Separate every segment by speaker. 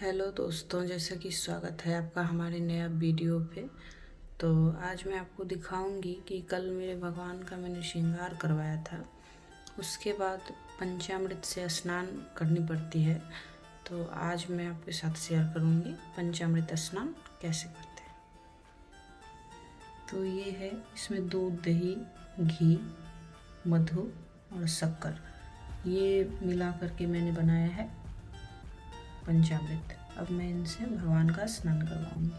Speaker 1: Hello दोस्तों, जैसा कि स्वागत है आपका हमारे नया वीडियो पे। तो आज मैं आपको दिखाऊंगी कि कल मेरे भगवान का मैंने श्रृंगार करवाया था। उसके बाद पंचामृत से स्नान करनी पड़ती है। तो आज मैं आपके साथ शेयर करूंगी पंचामृत स्नान कैसे करते हैं। तो ये है, इसमें दूध, दही, घी, मधु और शक्कर ये मिला करके मैंने बनाया है पंचामृत। अब मैं इनसे भगवान का स्नान करवाऊंगी।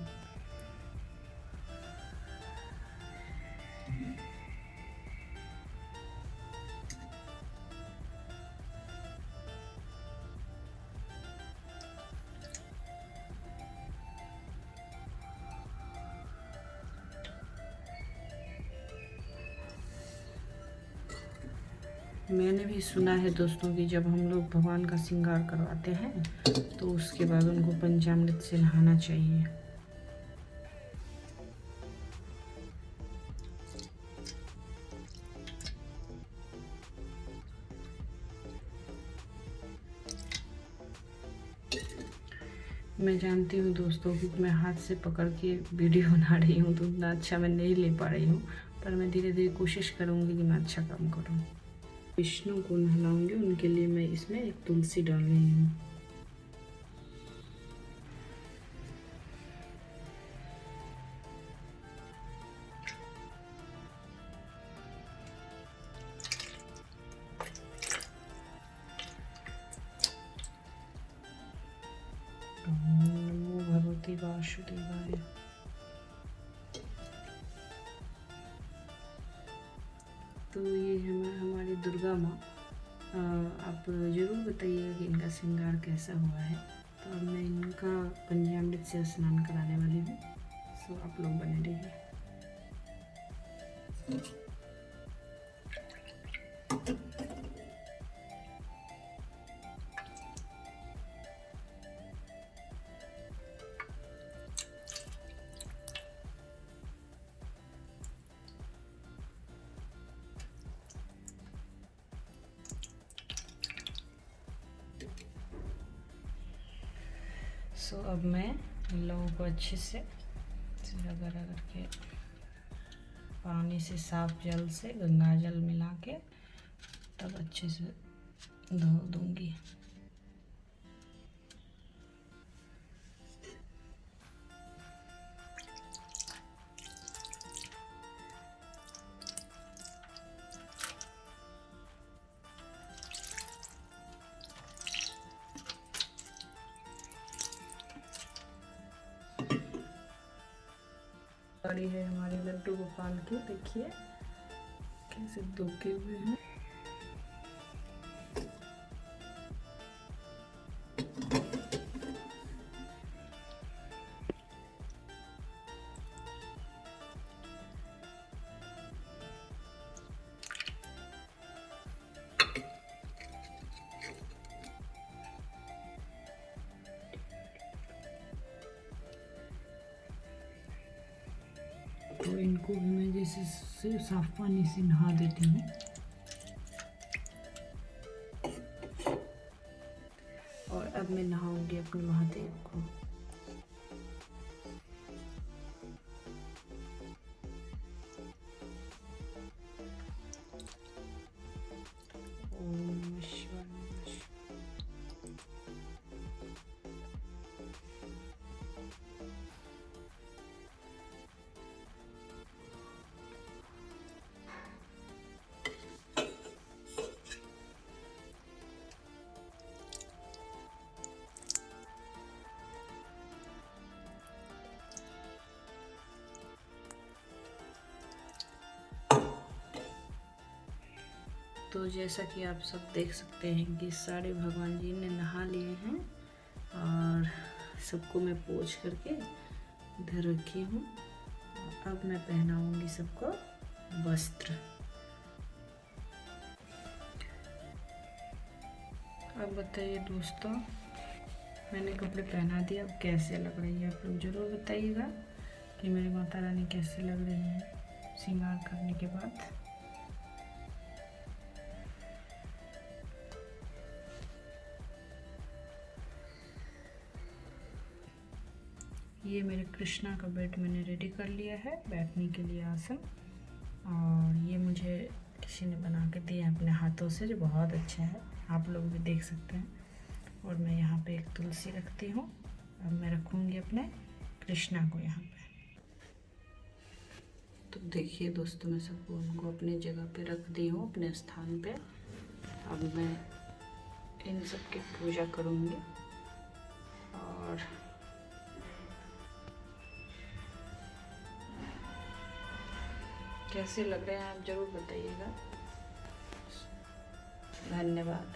Speaker 1: मैंने भी सुना है दोस्तों कि जब हम लोग भगवान का श्रृंगार करवाते हैं तो उसके बाद उनको पंचामृत से नहाना चाहिए। मैं जानती हूँ दोस्तों कि मैं हाथ से पकड़ के वीडियो बना रही हूँ तो उतना अच्छा मैं नहीं ले पा रही हूँ, पर मैं धीरे धीरे कोशिश करूँगी कि मैं अच्छा काम करूँ। विष्णु को नहलाऊंगी, उनके लिए मैं इसमें एक तुलसी डाल रही हूँ। नमो भगवते वासुदेवाय। तो ये है हमारी दुर्गा माँ। आप ज़रूर बताइएगा कि इनका श्रृंगार कैसा हुआ है। तो अब मैं इनका पंचामृत से स्नान कराने वाली हूँ, सो आप लोग बने रहिए। सो अब मैं इन लोगों को अच्छे से रगड़ रगड़ के पानी से, साफ जल से, गंगा जल मिला के तब अच्छे से धो दूंगी। गाड़ी है हमारे लड्डू गोपाल की, देखिए कैसे दुबके हुए हैं। तो इनको भी मैं जैसे साफ पानी से नहा देती हूँ। और अब मैं नहाऊंगी अपने महादेव को। ओम नमः शिवाय, नमः शिवाय। तो जैसा कि आप सब देख सकते हैं कि सारे भगवान जी ने नहा लिए हैं और सबको मैं पोंछ करके इधर रखी हूँ। अब मैं पहनाऊंगी सबको वस्त्र। अब बताइए दोस्तों, मैंने कपड़े पहना दिए, अब कैसे लग रही है आप लोग ज़रूर बताइएगा कि मेरी माता रानी कैसे लग रही है श्रृंगार करने के बाद। ये मेरे कृष्णा का बेड मैंने रेडी कर लिया है बैठने के लिए आसन। और ये मुझे किसी ने बना के दिया अपने हाथों से, जो बहुत अच्छा है, आप लोग भी देख सकते हैं। और मैं यहाँ पे एक तुलसी रखती हूँ। अब मैं रखूँगी अपने कृष्णा को यहाँ पे। तो देखिए दोस्तों, मैं सबको उनको अपनी जगह पे रख दी हूँ, अपने स्थान पे। अब मैं इन सब की पूजा करूँगी। और कैसे लग रहे हैं आप ज़रूर बताइएगा। धन्यवाद।